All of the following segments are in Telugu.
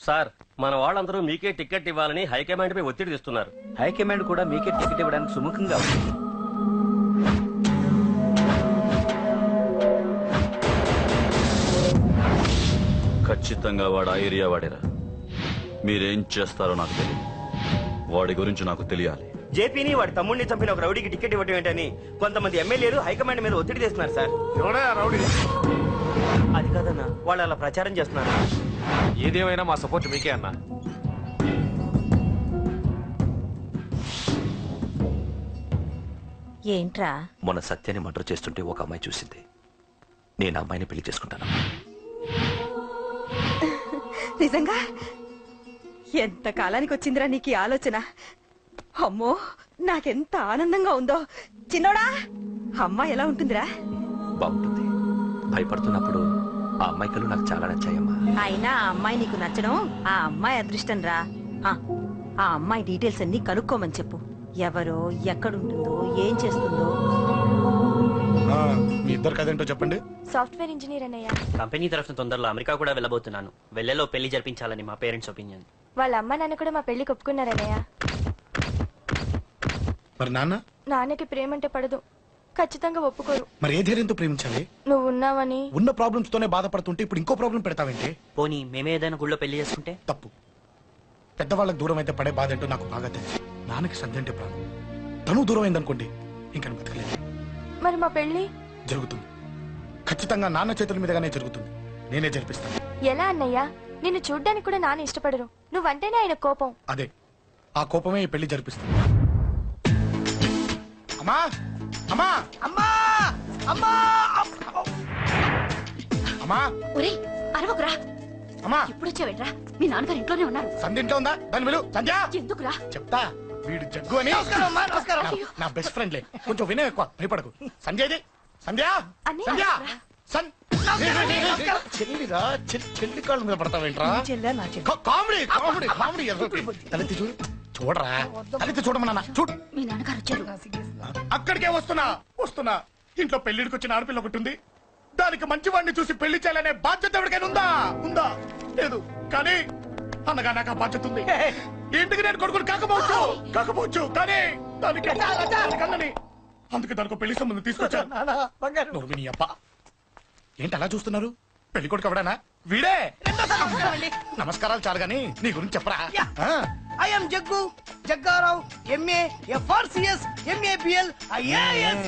సార్ మన వాళ్ళందరూ మీకే టికెట్ ఇవ్వాలని హైకమాండ్ పై ఒత్తిడి తెస్తున్నారు. హైకమాండ్ కూడా మీకే టికెట్ ఇవ్వడానికి సుముఖంగా ఉంది. ఖచ్చితంగా వాడు ఆ ఏరియా వాడేరా. మీరేం చేస్తారో నాకు తెలియదు, వాడి గురించి నాకు తెలియాలి. జేపీని వాడి తమ్ముడిని చంపిన ఒక రౌడీకి టికెట్ ఇవ్వటం ఏంటని కొంతమంది ఎమ్మెల్యేలు హైకమాండ్ మీద ఒత్తిడి తెస్తున్నారు సార్. అది కాదన్నా, వాళ్ళు అలా ప్రచారం చేస్తున్నారు. ఏదేమైనా మా సపోర్ట్ మీకే అన్నా. ఏంట్రా? మొన్న సత్యాన్ని మర్డర్ చేస్తుంటే ఒక అమ్మాయి చూసింది. నేను ఆ అమ్మాయిని పెళ్లి చేసుకుంటాను. నిజంగా? ఎంత కాలానికి వచ్చిందిరా నీకు ఆలోచన? అమ్మో, నాకెంత ఆనందంగా ఉందో. చిన్నోడా, అమ్మాయి ఎలా ఉంటుందిరా? బాగుంటుంది. భయపడుతున్నప్పుడు ఆ అమ్మాయి కళ్ళు నాకు చాలా నచ్చాయమ్మా. అయినా ఆ అమ్మాయి నీకు నచ్చడం ఆ అమ్మాయి అదృష్టం రా. ఆ అమ్మాయి డీటెయిల్స్ అన్ని కనుక్కోమని చెప్పు. ఎవరో, ఎక్కడుంటుందో, ఏం చేస్తుందో. మీ ఇద్దరు కదేంటో చెప్పండి. సాఫ్ట్వేర్ ఇంజనీర్ అన్నయ్య. కంపెనీ తరఫున తొందరలో అమెరికా కూడా వెళ్ళబోతున్నాను. వెళ్ళేలో పెళ్లి జరిపించాలని మా పేరెంట్స్ ఒపీనియన్. వాళ్ళ అమ్మ నాన్న కూడా మా పెళ్లికి ఒప్పుకున్నారన్నయ్య. మరి నాన్న? నాన్నకి ప్రేమ అంటే పడదు, ఖచ్చితంగా ఒప్పుకోరు. మరి ఏ ధైర్యంతో ప్రేమించాలి? నువ్వు ఉన్నావని. ఉన్న ప్రాబ్లమ్స్ తోనే బాధపడుతుంటే ఇప్పుడు ఇంకో ప్రాబ్లం పెడతావేంటి? పోనీ మేమే ఏదైనా గుళ్ళో పెళ్లి చేసుకుంటే? తప్పు. పెద్దవాళ్ళకి దూరం అయితే పడే బాధ ఏంటో నాకు బాగా తెలుసు. నాన్నకి సంధ్య అంటే ప్రాణం. తను దూరం అయిందనుకోండి ఇంకా బతకలేదు. మరి మా పెళ్లి జరుగుతుంది. ఖచ్చితంగా నాన్న చేతుల మీదగానే జరుగుతుంది. నేనే జరిపిస్తాను. ఎలా అన్నయ్య? నిన్ను చూడ్డానికి కూడా నాన్న ఇష్టపడరు. నువ్వంటేనే ఆయన కోపం. అదే, ఆ కోపమే ఈ పెళ్లి జరిపిస్తుంది. అమ్మా అమ్మా అమ్మా అమ్మా అమ్మా! ఒరే అరవకురా. అమ్మా ఇప్పుడు వచ్చావేట్రా? మీ నాన్నగారు ఇంట్లోనే ఉన్నారు. సంధ్య ఇంట్లో ఉందా? దాని విలు. సంధ్య! ఎందుకురా? చెప్తా. వీడు జగ్గు అని నా బెస్ట్ ఫ్రెండ్లే. కొంచెం వినే ఎక్కువ, భయపడకు. సంధ్య ఇది. సంధ్య! సంధ్య! చెల్లిరా, చెల్లి కాళ్ళ మీద పడతావేంట్రా? Comedy comedy comedy. తలెత్తి చూడు. చూడరా, తలెత్తి చూడమన్నా. చూడు, మీ నాన్నగారు వచ్చారు. అక్కడికే వస్తున్నా వస్తున్నా. ఇంట్లో పెళ్లిడికి వచ్చిన ఆడపిల్ల ఒకటి ఉంది. దానికి మంచి వాడిని చూసి పెళ్లి చేయాలనే బాధ్యత ఎవరికైనా ఉందా? ఉందా? లేదు. కానీ అనగా నాకు ఆ బాధ్యత ఉంది. ఇంటికి నేను కొడుకుని కాకపోవచ్చు కానీ దానికి కన్నని. అందుకే దానికి పెళ్లి సంబంధం తీసుకొచ్చాను. నీ అప్ప ఏంటి అలా చూస్తున్నారు? పెళ్లి కొడుకు ఎవడానా? వీడే. నమస్కారాలు చాలు గాని నీ గురించి చెప్పరా. I'm Jaggu Jaggarao, MA, FRCS, MABL, IAS.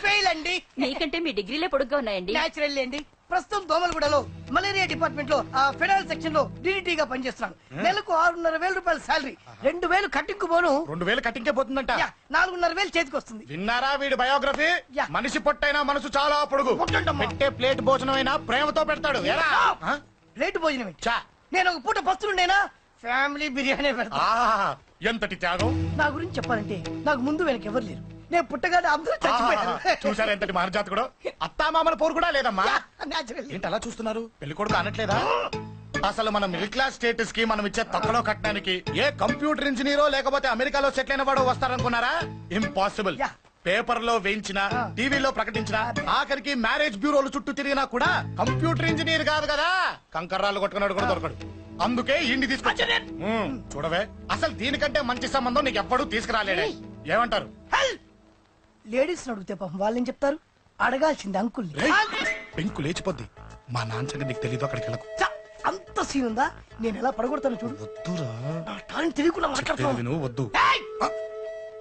Fail అండి. మీకంటే మీ డిగ్రీలే పొడుగ్గా ఉన్నాయండి. న్యాచురల్ అండి. ప్రస్తుతం దోమలగూడలో మలేరియా డిపార్ట్మెంట్ లో ఫెడరల్ సెక్షన్ లో DDT గా పనిచేస్తున్నాను. నెలకు 6,500 రూపాయల శాలరీ. 2,000 కట్టింగ్ పోను. 2,000 కట్టింకే పోతుందంట. 4,500 చేతికి వస్తుంది. విన్నారా వీడి బయోగ్రఫీ? మనిషి పొట్టైనా మనసు చాలా పొడుగు. పెట్టే ప్లేట్ భోజనం అయినా ప్రేమతో పెడతాడు. ప్లేట్ భోజనం నేను ఒక పూట పస్తులుండేనా? ఫ్యామిలీ బిర్యానీ పెడతా. ఎంతటి త్యాగం! నా గురించి చెప్పాలంటే నాకు ముందు వెనక ఎవరు లేరు. నేను పుట్టగానే అందరూ చచ్చిపోయారు. చూసారా ఎంతటి మహర్జాత్ కూడా. అత్తామామల పోరు కూడా లేదమ్మా. ఏంటి అలా చూస్తున్నారు? పెళ్లి కొడుకు అనట్లేదా? అసలు మన మిడిల్ క్లాస్ స్టేటస్ కి మనం ఇచ్చే తక్కువలో కట్టడానికి ఏ కంప్యూటర్ ఇంజనీరో లేకపోతే అమెరికాలో సెటిల్ అయిన వాడు వస్తారనుకున్నారా? ఇంపాసిబుల్. పేపర్ లో వేయించిన, టీవీలో ప్రకటించిన, ఆఖరికి మ్యారేజ్ బ్యూరోలు చుట్టూ తిరిగినా కూడా కంప్యూటర్ ఇంజనీర్ కాదు కదా. కంకర్రాలు కొట్టుకున్నాడు కూడా దొరకడు. అందుకే ఇండి తీసుకొచ్చా. చూడవే, అసలు దీనికంటే మంచి సంబంధం నీకు ఎప్పుడూ తీసుకురాలేడే. ఏమంటారు? లేడీస్ అడిగితే పాపం వాళ్ళేం చెప్తారు? అడగాల్సింది అంకుల్. పెంకు లేచిపోద్ది. మా నాన్న సంగతి నీకు తెలీదు. అక్కడికి వెళ్ళకు. అంత సీన్ ఉందా? నేను ఎలా పడగొడతాను చూడు. వద్దురా, తెలియకుండా మాట్లాడుతున్నావు. వద్దు.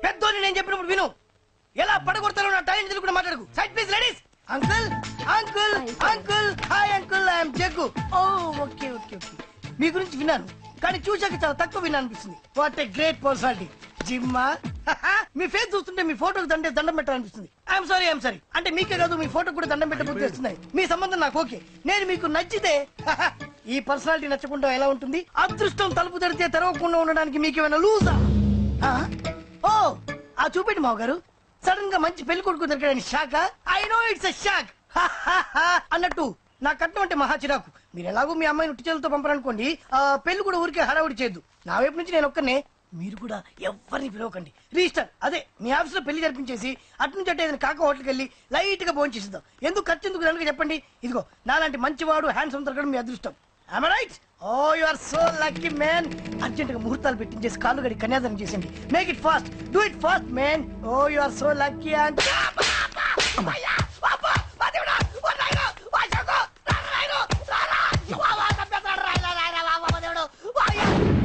పెద్దోని నేను చెప్పినప్పుడు విను. ఎలా పడగొడతానో నా టాలెంట్ తెలియకుండా మాట్లాడకు. Side please ladies. Uncle uncle uncle. Hi uncle, I'm Jaggu. Oh okay okay okay. మీ గురించి విన్నాను కానీ చూశాక చాలా తక్కువ విన్నాను అనిపిస్తుంది. What a great personality. జిమ్మా, మీ ఫేస్ చూస్తుంటే మీ ఫోటోకి దండం పెట్టాలనిపిస్తుంది. ఐఎమ్ సారీ అంటే మీకే కాదు, మీ ఫోటో కూడా దండం పెట్టబోతున్నాయి. మీ సంబంధం నాకు ఓకే. నేను మీకు నచ్చితే ఈ పర్సనాలిటీ నచ్చకుండా ఎలా ఉంటుంది? అదృష్టం తలుపు తెరితే తెరవకుండా ఉండడానికి మీకేమైనా లూజా? ఓ ఆ చూపెట్టి మావ గారు. సడన్ గా మంచి పెళ్లి కొడుకు దొరకడానికి shock. I know it's a shock. అన్నట్టు నా కట్నం అంటే మహా చిరాకు. మీరు ఎలాగో మీ అమ్మాయిని ఉట్టి చేతులతో పంపరనుకోండి, పెళ్లి కూడా ఊరికే హడావుడి చేయొద్దు. నా వైపు నుంచి నేను ఒక్కనే. మీరు కూడా ఎవరిని పిలవకండి. రిజిస్టర్ అదే మీ ఆఫీస్ లో పెళ్లి జరిపించేసి అటు నుంచి అంటే ఏదైనా కాక హోటల్కి వెళ్ళి లైట్ గా భోజనం చేసిద్దాం. ఎందుకు ఖర్చు ఎందుకు కనుక చెప్పండి. ఇదిగో నాలాంటి మంచివాడు హ్యాండ్సమ్ దొరకడం మీ అదృష్టం. am I right? Oh, you are so lucky, man. Urgent గా ముహూర్తాలు పెట్టించేసి కాళ్ళు గడి కన్యాదానం చేసింది. Make it fast, do it fast, man. Oh, you are so lucky. And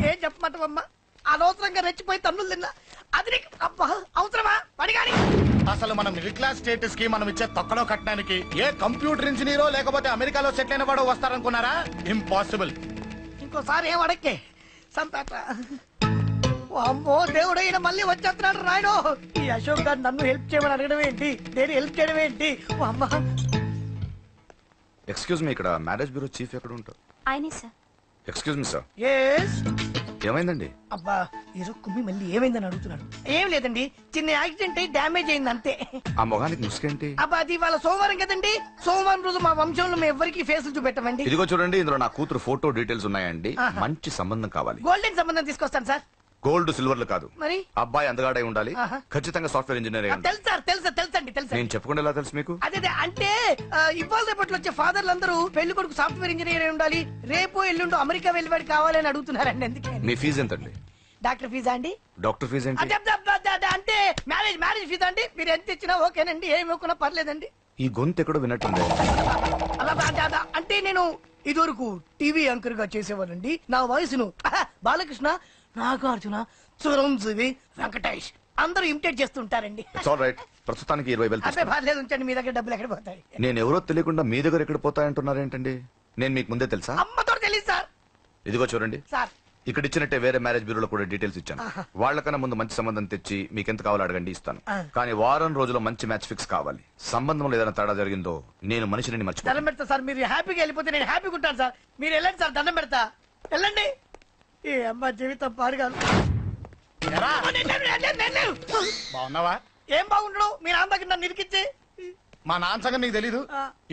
ఏం చెప్పమంటావమ్మా? అనవసరంగా రెచ్చిపోయి తన్నులు తిన్నా. అది నీకు అబ్బా అవసరమా? పడిగాని అసలు మన మిడిల్ క్లాస్ స్టేటస్ కి మనం ఇచ్చే తొక్కలో కట్టడానికి ఏ కంప్యూటర్ ఇంజనీరో లేకపోతే అమెరికాలో సెటిల్ అయిన వాడు వస్తారనుకున్నారా? ఇంపాసిబుల్. ఇంకోసారి ఏం అడక్కే సంపేట. అమ్మో దేవుడు, ఈయన మళ్ళీ వచ్చేస్తున్నాడు రాయుడు. ఈ అశోక్ గారు నన్ను హెల్ప్ చేయమని అడగడం ఏంటి, నేను హెల్ప్ చేయడం ఏంటి? అమ్మ ఎక్స్క్యూజ్ మీ, ఇక్కడ మ్యారేజ్ బ్యూరో చీఫ్ ఎక్కడ ఉంటారు? ఆయనే sir. Excuse me sir, yes. ఏమైందండి? అబ్బా ఈరోజు కుమ్మి మళ్ళీ ఏమైందని అడుగుతున్నాడు. ఏం లేదండి, చిన్న యాక్సిడెంట్ అయి డ్యామేజ్ అయింది అంతే. ఆ మొగానికి ముసుకేంటి? అబ్బా అది ఇవాళ సోమవారం కదండి, సోమవారం రోజు మా వంశంలో మేము ఎవరికి ఫేసులు చూపెట్టమండి. ఇదిగో చూడండి, ఇందులో నా కూతురు ఫోటో డీటెయిల్స్ ఉన్నాయండి. మంచి సంబంధం కావాలి. గోల్డెన్ సంబంధం తీసుకొస్తాను సార్. గోల్డ్ సిల్వర్లు కాదు, మరి అబ్బాయి అందగాడై ఉండాలి. ఆహా. ఖచ్చితంగా సాఫ్ట్వేర్ ఇంజనీర్ అయి ఉండాలి. తెలుసు సార్, తెలుసండి తెలుసండి. నేను చెప్పకుండా ఎలా తెలుసు మీకు? అదే అంటే ఇవాళ రేపట్లో వచ్చే ఫాదర్లు అందరూ పెళ్లి కొడుకు సాఫ్ట్వేర్ ఇంజనీర్ అయి ఉండాలి, రేపు ఎల్లుండు అమెరికా వెళ్ళివాడు కావాలని అడుగుతున్నారండి. అందుకే మీ ఫీజు ఎంతండి? డాక్టర్ ఫీజా అండి? డాక్టర్ ఫీజు ఏంటి? అంటే మ్యారేజ్ ఫీజా అండి? మీరు ఎంత ఇచ్చినా ఓకేనండి, ఏమి ఇవ్వకున్నా పర్లేదండి. ఈ గొంతు ఎక్కడో విన్నట్టుంది. అంటే నేను ఇదివరకు టీవీ యాంకర్ గా చేసేవాడండి. నా వయసును బాలకృష్ణ, నాగార్జున, చిరంజీవి, వెంకటేష్ అందరూ ఇమిటేట్ చేస్తుంటారండి. It's all right. ప్రస్తుతానికి 20,000 అదే పర్లేదు, ఉంచండి. మీ దగ్గర డబ్బులు ఎక్కడ పోతాయి? నేను ఎవరో తెలియకుండా మీ దగ్గర ఎక్కడ పోతాయంటున్నారేంటండి? నేను మీకు ముందే తెలుసా? అమ్మతో తెలియదు సార్. ఇదిగో చూడండి, సార్ ఇక్కడ ఇచ్చినట్టే వేరే మ్యారేజ్ బ్యూరోలో కూడా డీటెయిల్స్ ఇచ్చాను. వాళ్ళకన్నా ముందు మంచి సంబంధం తెచ్చి మీకు ఎంత కావాలో అడగండి, ఇస్తాను. కానీ వారం రోజుల్లో మంచి మ్యాచ్ ఫిక్స్ కావాలి. సంబంధంలో ఏదైనా తేడా జరిగిందో నేను మనిషిని దండం మర్చిపోతాను. పెడతా సార్. మీరు హ్యాపీగా వెళ్ళిపోతే నేను హ్యాపీగా ఉంటాను సార్. మీరు వెళ్ళండి సార్, దండం పెడతా. వెళ్ళండి. ఏ అమ్మ జీవితం పాడుగాను. ఎరా, బాగున్నావా? ఏం బాగుండడు, మీ నాన్న దగ్గర నన్ను ఇరికిచ్చి. మా నాన్న సంగతి నీకు తెలీదు.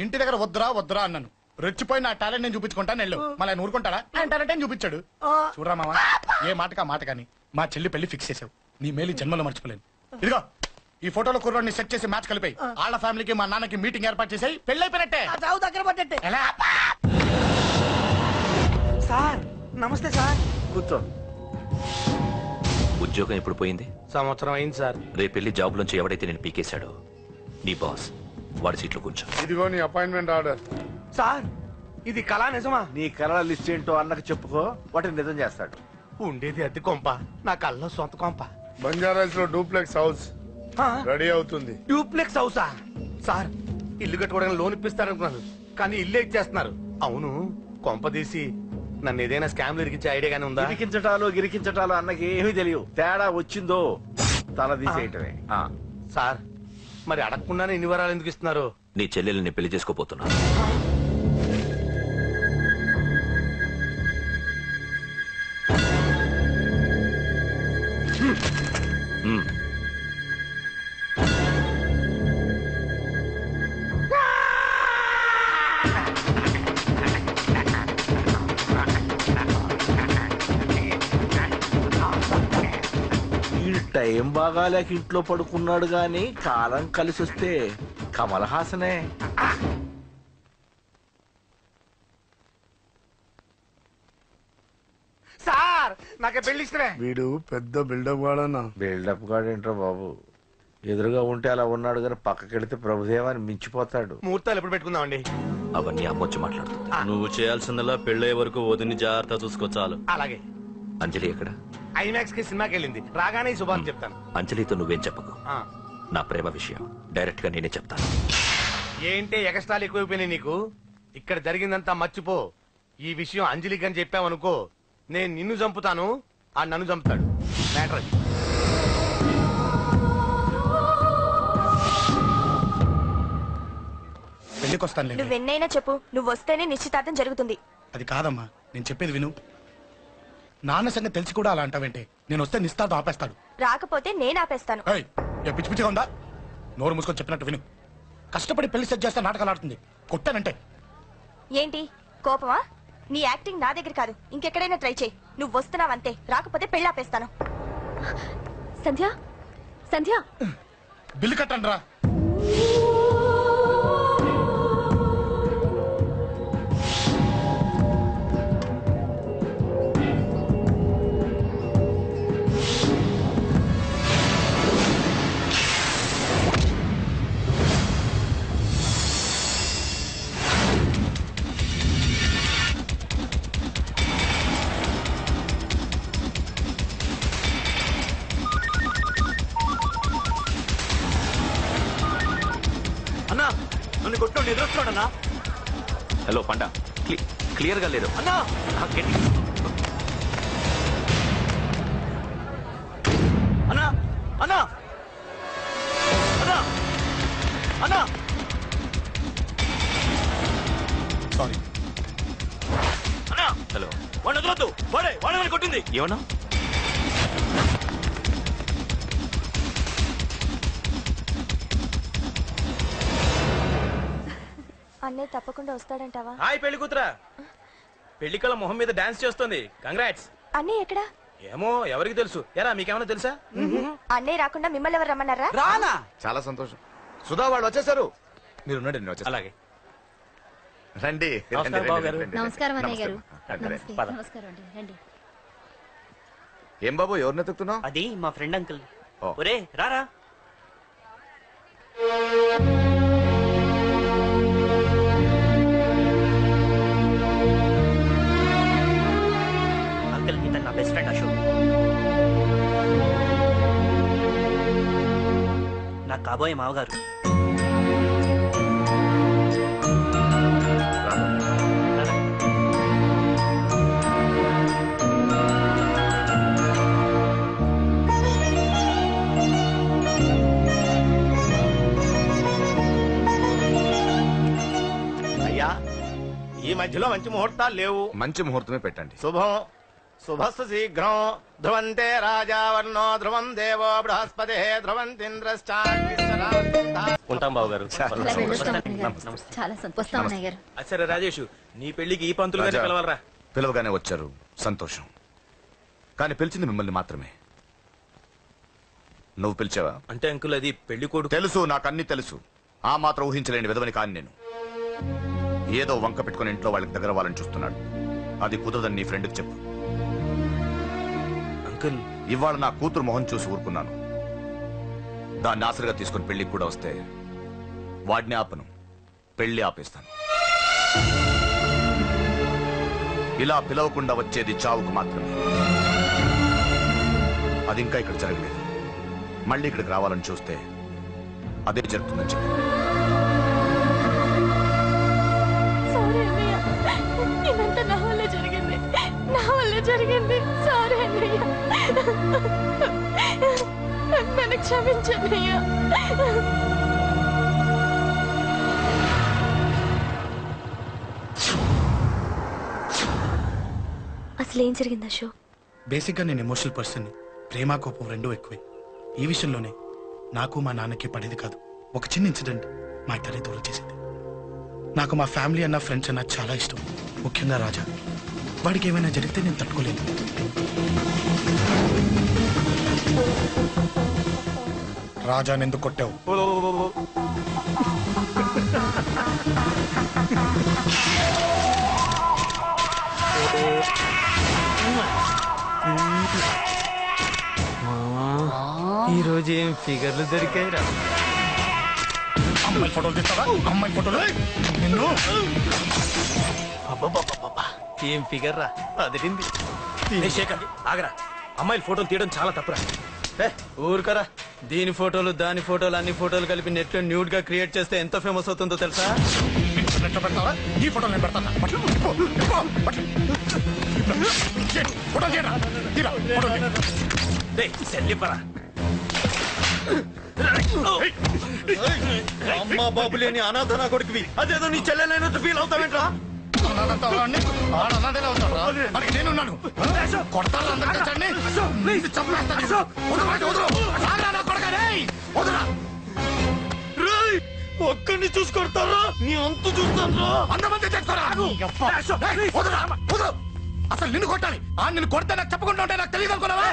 ఇంటి దగ్గర వద్దురా అన్నాను. రెచ్చిపోయి నా టాలెంట్ నేను చూపించుకుంటాను వెళ్ళు. మళ్ళీ ఆయన ఊరుకుంటాడా? ఆయన టాలెంట్ అని చూపించాడు. చూడరా మావా, ఏ మాటకా మాట కానీ మా చెల్లి పెళ్లి ఫిక్స్ చేసావు. నీ మేలు జన్మలో మర్చిపోలేను. ఇదిగో ఈ ఫోటోలో కుర్రోడిని సెట్ చేసి మ్యాచ్ కలిపాయి. వాళ్ళ ఫ్యామిలీకి మా నాన్నకి మీటింగ్ ఏర్పాటు చేసాయి. పెళ్లి అయిపోయినట్టే. చావు దగ్గర పడ్డట్టే. ఎలా? సార్ నమస్తే సార్. కూర్చో. ఉద్యోగం ఎప్పుడు పోయింది? సంవత్సరం అయింది సార్. రేపెళ్ళి జాబ్ లోంచి ఎవడైతే నేను పీకేశాడో నీ బాస్ వాడి సీట్లో కూర్చో. ఇదిగో నీ అపాయింట్మెంట్ ఆర్డర్. సార్ ఇది కళా నిజమా? నీ కళల లిస్ట్ ఏంటో అన్నకు చెప్పుకో, వాటిని నిజం చేస్తాడు. ఉండేది అద్దె కొంప, నా కళ్ళలో సొంత కొంప. బంజారాస్ లో డూప్లెక్స్ హౌస్ రెడీ అవుతుంది. డూప్లెక్స్ హౌసా? సార్ ఇల్లు కట్టుకోవడానికి లోన్ ఇప్పిస్తారనుకున్నాను, కానీ ఇల్లే ఇచ్చేస్తున్నారు. అవును, కొంప తీసి నన్ను ఏదైనా స్కామ్ ఇరికించే ఐడియా గానీ ఉందా? గిరికించటాలు అన్నకి ఏమీ తెలియవు. తేడా వచ్చిందో తల తీసేయటమే. సార్ మరి అడగకుండానే ఇన్ని వరాలు ఎందుకు ఇస్తున్నారు? నీ చెల్లెల్ని పెళ్లి చేసుకోపోతున్నా. టైం బాగాలేక ఇంట్లో పడుకున్నాడు గాని కాలం కలిసి వస్తే కమల్ హాసనే. సార్ నాకే పెళ్లి ఇష్టమే. వీడు పెద్ద బిల్డప్ వాడన్నా. బిల్డప్ గాడేంట్రా బాబు, ఎదురుగా ఉంటే అలా ఉన్నాడు కానీ పక్కకెడితే ప్రభుదేవాన్ని మించిపోతాడు. ముహూర్తాలు ఎప్పుడు పెట్టుకుందామండి? అవన్నీ అమ్మొచ్చి మాట్లాడుతుంది. నువ్వు చేయాల్సిందల్లా పెళ్ళయ్యే వరకు వదిని జాగ్రత్త చూసుకో చాలు. అలాగే. అంజలి ఎక్కడ? ఐమాక్స్ కి సినిమాకి వెళ్ళింది, రాగానే ఈ శుభాన్ని చెప్తాను. అంజలితో నువ్వేం చెప్పకు. నా ప్రేమ విషయం డైరెక్ట్ గా నేనే చెప్తాను. ఏంటి ఎగస్ట్రాలు ఎక్కువైపోయినాయి నీకు? ఇక్కడ జరిగిందంతా మర్చిపో. ఈ విషయం అంజలికి అని చెప్పావనుకో, నేను నిన్ను చంపుతాను, ఆ నన్ను చంపుతాడు. మ్యాటర్ అది. పెళ్లికొస్తాను. నువ్వెన్నైనా చెప్పు, నువ్వు వస్తేనే నిశ్చితార్థం జరుగుతుంది. అది కాదమ్మా, నేను చెప్పేది విను. నాన్న సంగతి తెలిసి కూడా అలా అంటావేంటి? నేను వస్తే నిస్తార్థం ఆపేస్తాడు. రాకపోతే నేను ఆపేస్తాను. ఏయ్, ఏ పిచ్చి పిచ్చిగా ఉందా? నోరు మూసుకొని చెప్పినట్టు విను. కష్టపడి పెళ్లి సెట్ చేస్తే నాటకాలు ఆడుతుంది. కొట్టానంటే ఏంటి కోపమా? నీ యాక్టింగ్ నా దగ్గర కాదు, ఇంకెక్కడైనా ట్రై చేయి. నువ్వు వస్తున్నావంతే, రాకపోతే పెళ్లి ఆపేస్తాను. సంధ్య, సంధ్య, బిల్లు కట్టండి రా. అన్నా. హలో పండ, క్లియర్ గా లేదు అన్నా. అన్నా అన్నా అన్నా అన్నా. సారీ. అన్నా హలో. వాడు వదలొద్దు, వాడే కొట్టింది. ఏమన్నా? అన్నయ్య తప్పకుండా వస్తాడంటావా? హాయ్ పెళ్లి కూతురా. పెళ్లి కళ మొహం మీద డాన్స్ చేస్తుంది. కంగ్రాట్స్. అన్నయ్య ఎక్కడా? ఏమో ఎవరికి తెలుసు. ఎరా మీకేమైనా తెలుసా? అన్నయ్య రాకుండా మిమ్మల్ని ఎవరు రమ్మన్నారా? రానా? చాలా సంతోషం. సుధా వాళ్ళు వచ్చేసారు. మీరు ఉండండి, నేను వచ్చేస్తా. అలాగే. రండి. నమస్కారం అన్నయ్య గారు. పద. నమస్కారం అండి, రండి. ఏం బాబు, ఎవరిని ఎత్తుకుతున్నావు? అది మా ఫ్రెండ్ అంకుల్. ఓ. ఒరే రారా. అంకుల్ ఇతను నా బెస్ట్ ఫ్రెండ్ అశోక్. నా కాబోయే మావగారు. అయ్యా, ఈ మధ్యలో మంచి ముహూర్తాలు లేవు. మంచి ముహూర్తమే పెట్టండి. శుభం శుభస్సు శీఘ్రం. ధ్రువంతే రాజా వర్ణో ధ్రువం దేవో బృహస్పతి ధ్రువంతింద్రశ్చాగ్నిశ్చరా. ఉంటాం బాబు గారు. అలా వెళ్ళొస్తాం అన్నయ్య గారు. చాలా సంతోషం అన్నయ్య గారు. సరే రాజేష్, నీ పెళ్లికి ఈ పంతులు గారిని రాజా, పిలవాలరా. పిలవగానే వచ్చారు, సంతోషం. కానీ పిలిచింది మిమ్మల్ని మాత్రమే. నువ్వు పిలిచావా? అంటే అంకుల్ అది పెళ్లి కొడుకు. తెలుసు, నాకు అన్ని తెలుసు. ఆ మాత్రం ఊహించలేని విధవని కాని నేను. ఏదో వంక పెట్టుకుని ఇంట్లో వాళ్ళకి దగ్గర వాళ్ళని చూస్తున్నాడు. అది కుదరదని నీ ఫ్రెండ్కి చెప్పు. అంకుల్ ఇవాళ నా కూతురు మొహం చూసి ఊరుకున్నాను. దాన్ని ఆసరిగా తీసుకుని పెళ్లికి కూడా వస్తే వాడిని ఆపను, పెళ్లి ఆపేస్తాను. ఇలా పిలవకుండా వచ్చేది చావుకు మాత్రమే. అది ఇంకా ఇక్కడ జరగలేదు. మళ్ళీ ఇక్కడికి రావాలని చూస్తే అదే జరుగుతుందని చెప్పి. సారీ అన్నయ్య, ఇదంతా నా వల్లే జరిగింది. నా వల్లే జరిగింది. సారీ అన్నయ్య, నన్ను క్షమించన్నయ్య. అసలు ఏం జరిగింది అశోక్? బేసిక్ గా నేను ఎమోషనల్ పర్సన్. ప్రేమ కోపం రెండూ ఎక్కువే. ఈ విషయంలోనే నాకు మా నాన్నకి పడేది కాదు. ఒక చిన్న ఇన్సిడెంట్ మా ఇద్దరే దూరం చేసింది. నాకు మా ఫ్యామిలీ అన్న ఫ్రెండ్స్ అన్న చాలా ఇష్టం, ముఖ్యంగా రాజా. వాడికి ఏమైనా జరిగితే నేను తట్టుకోలేను. రాజా ఎందుకు కొట్టావు? ఈ రోజు ఏం ఫిగర్లు దొరికాయిరా. అమ్మాయి ఫోటోలు తీస్తావా? అమ్మాయి ఫోటోలు నిన్ను. ఏం ఫిగర్ రా, అదిరింది. శేఖర్ ఆగరా, అమ్మాయిల ఫోటోలు తీయడం చాలా తప్పురా. ఊరుకరా, దీని ఫోటోలు దాని ఫోటోలు అన్ని ఫోటోలు కలిపి నెట్ లో న్యూడ్ గా క్రియేట్ చేస్తే ఎంత ఫేమస్ అవుతుందో తెలుసా? పెడతావా? ఈ ఫోటోలు నేను పెడతాను. సెల్లిపరా. అమ్మా బాబు లేని అనాథ నా కొడుకువి, అదేదో నీ చెల్లెలైనట్టు ఫీల్ అవుతావేంట్రా? నేనున్నాను. కొడతాను అందరినీ. ఒక్కడిని చూసుకొడతారా? నీ అంతు చూస్తాను. అంతమంది అసలు నిన్ను కొట్టాలి. నిన్ను కొడితే నాకు చెప్పకుండా ఉంటే నాకు తెలియదు అనుకున్నావా?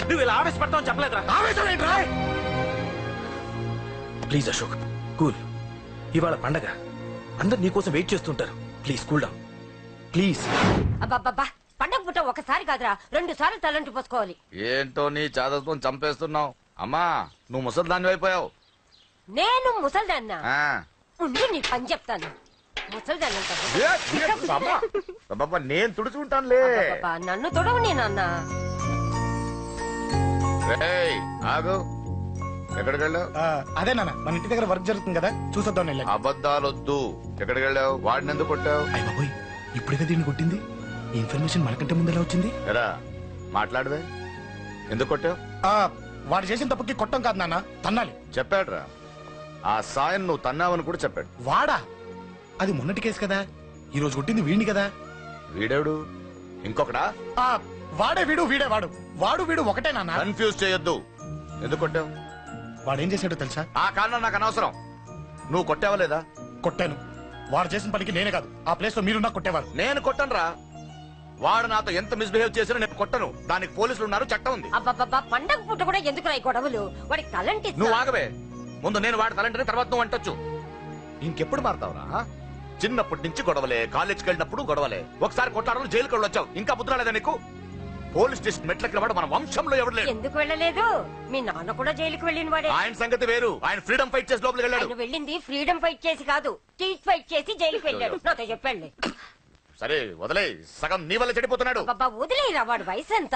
నువ్వు ఇలా ఆవేశపడతావు చెప్పలేదురా. ఆవేశం ఏంట్రా? Please Ashok, cool. ఇవాళ పండగ, అందరు నీకోసం వెయిట్ చేస్తుంటారు. Please cool down please. అబ్బబ్బబ్బా, పండగ పుట్ట ఒకసారి కాదురా 2 సార్లు తలంటి పోసుకోవాలి. ఏంటో నీ చాదత్వం చంపేస్తున్నావు. అమ్మా, నువ్వు ముసలి దాన్ని అయిపోయావు. నేను ముసల్దాన్నా? ఉండు నీ పని చెప్తాను. ముసల్దాన్నంట నేను తుడుచుకుంటానులే. నన్ను తొడవు నేనన్నా. ఆగు. ఎక్కడికి వెళ్ళావు? అదే నాన్న మన ఇంటి దగ్గర వర్క్ జరుగుతుంది కదా చూసొద్దాం వెళ్ళాను. అబద్ధాలొద్దు. ఎక్కడికి వెళ్ళావు? వాడిని ఎందుకు కొట్టావు? అయ్య బాబోయ్ ఇప్పుడే దీన్ని కొట్టింది. ఈ ఇన్ఫర్మేషన్ మనకంటే ముందు ఎలా వచ్చింది? ఎరా మాట్లాడవే, ఎందుకు కొట్టావు? వాడు చేసిన తప్పుకి కొట్టం కాదు నాన్న, తన్నాలి. చెప్పాడురా, ఆ సాయం నువ్వు తన్నావని కూడా చెప్పాడు. వాడా? అది మొన్నటి కేసు కదా, ఈ రోజు కొట్టింది వీడిని కదా. వీడెవడు? ఇంకొకడా? వాడే వీడు, వీడే వాడు. వాడు వీడు ఒకటే నాన్న. కన్ఫ్యూజ్ చేయొద్దు. ఎందుకు కొట్టావు? వాడేం చేశాడో తెలుసా? ఆ కారణం నాకు అనవసరం. నువ్వు కొట్టావా లేదా? కొట్టాను. వాడు చేసిన పనికి నేనే కాదు, ఆ ప్లేస్ లో మీరున్నా కొట్టేవారు. నేను కొట్టనురా. వాడు నాతో ఎంత మిస్బిహేవ్ చేసినా నేను కొట్టను. దానికి పోలీసులు ఉన్నారు, చట్టం ఉంది. అబ్బబ్బబ్బా, పండగ పూట కూడా ఎందుకు రాయి గొడవలు? వాడికి తలంటి నువ్వు ఆగవే. ముందు నేను వాడి తలంటే తర్వాత నువ్వు అంటొచ్చు. ఇంకెప్పుడు మారుతావురా? చిన్నప్పటి నుంచి గొడవలే, కాలేజ్కి వెళ్ళినప్పుడు గొడవలే. ఒకసారి కొట్లాడలు జైలుకి వెళ్ళి వచ్చావు, ఇంకా బుద్ధి రాలేదా నీకు? పోలీస్ స్టేషన్ మెట్లకి వాడు మన వంశంలో ఎవరు లేడు. ఎందుకు వెళ్ళలేదు? మీ నాన్న కూడా జైలుకి వెళ్ళిన వాడే. ఆయన సంగతి వేరు. ఆయన ఫ్రీడమ్ ఫైట్ చేసి లోపలికి వెళ్ళాడు. ఆయన వెళ్ళింది ఫ్రీడమ్ ఫైట్ చేసి కాదు, స్ట్రీట్ ఫైట్ చేసి జైలుకి వెళ్ళాడు. నాతో చెప్పండి. సరే వదిలే, సగం నీ వల్ల చెడిపోతున్నాడు. బాబా వదిలేరా, వాడు వయసు ఎంత?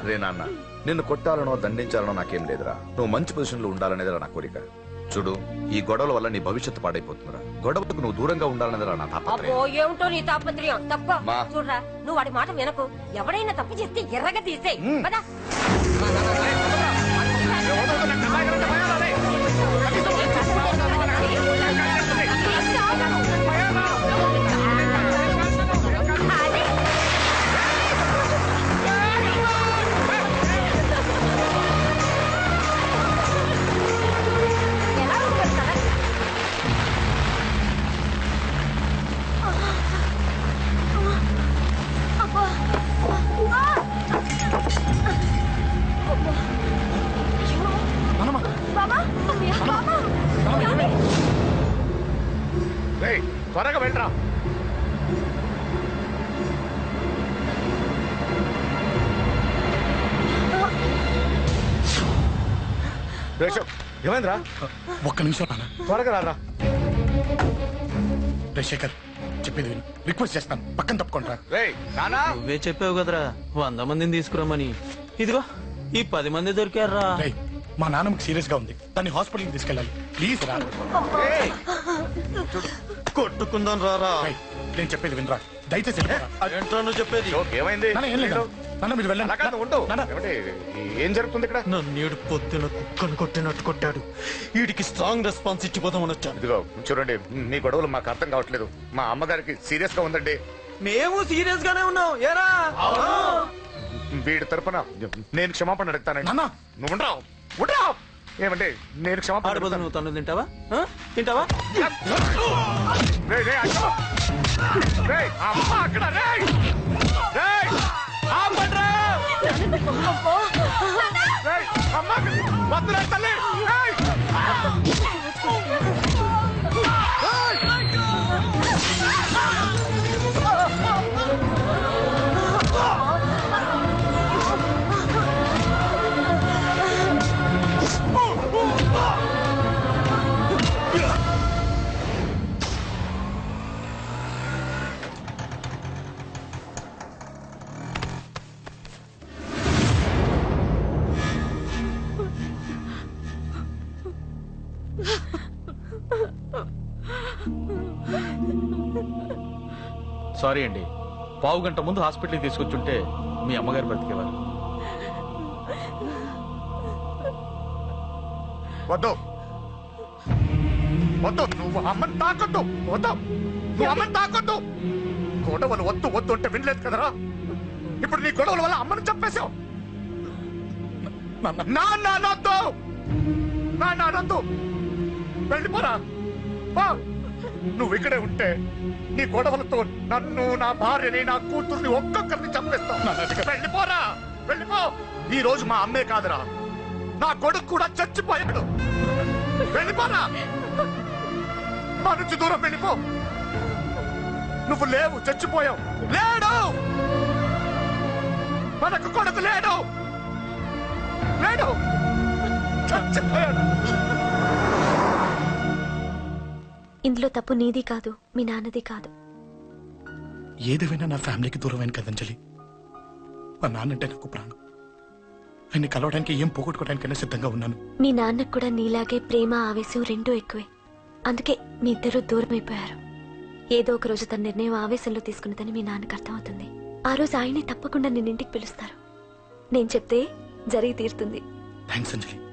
రే నాన్న, నిన్ను కొట్టాలనో దండించాలనో నాకేం లేదురా. నువ్వు మంచి పొజిషన్ లో ఉండాలనేదిరా నా కోరిక. చూడు, ఈ గొడవల వల్ల నీ భవిష్యత్తు పాడైపోతుందిరా. గొడవకు నువ్వు దూరంగా ఉండాలనేదిరా నా తాపత్రయం. అబ్బో ఏమిటో నీ తాపత్రయం. తప్ప చూడరా, నువ్వు వాడి మాట వినకు. ఎవడైనా తప్పు చేస్తే ఎర్రగా తీసేయ్. పదా. త్వరగా వెళ్ళరా. ఏమైందిరా? ఒక్క నిమిషం నాన్న, త్వరగా రారా. శేఖర్ చెప్పేది విను, రిక్వెస్ట్ చేస్తాను, పక్కన తప్పుకుంటా. నువ్వే చెప్పావు కదరా 100 మందిని తీసుకురామని. ఇదిగో ఈ 10 మంది దొరికారా. మా నాన్నకి సీరియస్ గా ఉంది, దాన్ని హాస్పిటల్కి తీసుకెళ్ళాలి. ప్లీజ్ రా. కొట్టుకుందాం రారా. నేను చెప్పేది వినరా, దయచేసి ఏంట్రా నువ్వు చెప్పేది? ఏమైంది? నాన్న మీరు వెళ్ళండి. ఏం జరుగుతుంది ఇక్కడ? నన్ను పొద్దున కుక్కను కొట్టినట్టు కొట్టాడు. వీడికి స్ట్రాంగ్ రెస్పాన్స్ ఇచ్చిపోదామని వచ్చాను. ఇదిగో చూడండి, మీ గొడవలు మాకు అర్థం కావట్లేదు. మా అమ్మగారికి సీరియస్ గా ఉందండి. మేము సీరియస్ గానే ఉన్నాం. ఏరా వీడి తరపున నేను క్షమాపణ అడుగుతానండి. నువ్వు ఉండరావు. ఏమంటే నేను క్షమాపణ అడుగుతాను. నువ్వు తను తింటావా? తింటావా? సారీ అండి, 1/2 గంట ముందు హాస్పిటల్కి తీసుకొచ్చుంటే మీ అమ్మగారు బ్రతికేవారు. వద్దు వద్దు, నువ్వు అమ్మని తాకొద్దు. వద్దు, నువ్వు అమ్మని తాకొద్దు. గొడవలు వద్దు వద్దు అంటే వినలేదు కదరా. ఇప్పుడు నీ గొడవల వల్ల అమ్మని చంపేశావు. నాన్నొద్దు, వెళ్ళిపోరా. నువ్వు ఇక్కడే ఉంటే నీ గొడవలతో నన్ను, నా భార్యని, నా కూతుర్ని ఒక్కొక్కరిని చంపేస్తావు. వెళ్ళిపోరా, వెళ్ళిపో. ఈ రోజు మా అమ్మే కాదురా, నా కొడుకు కూడా చచ్చిపోయాడు. వెళ్ళిపోరా, మా నుంచి దూరం వెళ్ళిపో. నువ్వు లేవు, చచ్చిపోయావు. లేడు, మనకు కొడుకు లేడు, లేడు, చచ్చిపోయాడు. ఇందులో తప్పు నీది కాదు, మీ నాన్నది కాదు. ఏదేమైనా నా ఫ్యామిలీకి దూరమైన కదా అంజలి. మా నాన్నంటే నాకు ప్రాణం. ఆయన్ని కలవడానికి ఏం పోగొట్టుకోవడానికైనా సిద్ధంగా ఉన్నాను. మీ నాన్నకు కూడా నీలాగే ప్రేమ ఆవేశం రెండూ ఎక్కువే. అందుకే మీ ఇద్దరు దూరం అయిపోయారు. ఏదో ఒక రోజు తన నిర్ణయం ఆవేశంలో తీసుకున్నదని మీ నాన్నకు అర్థమవుతుంది. ఆ రోజు ఆయనే తప్పకుండా నిన్నింటికి పిలుస్తారు. నేను చెప్తే జరిగి తీరుతుంది. థ్యాంక్స్ అంజలి.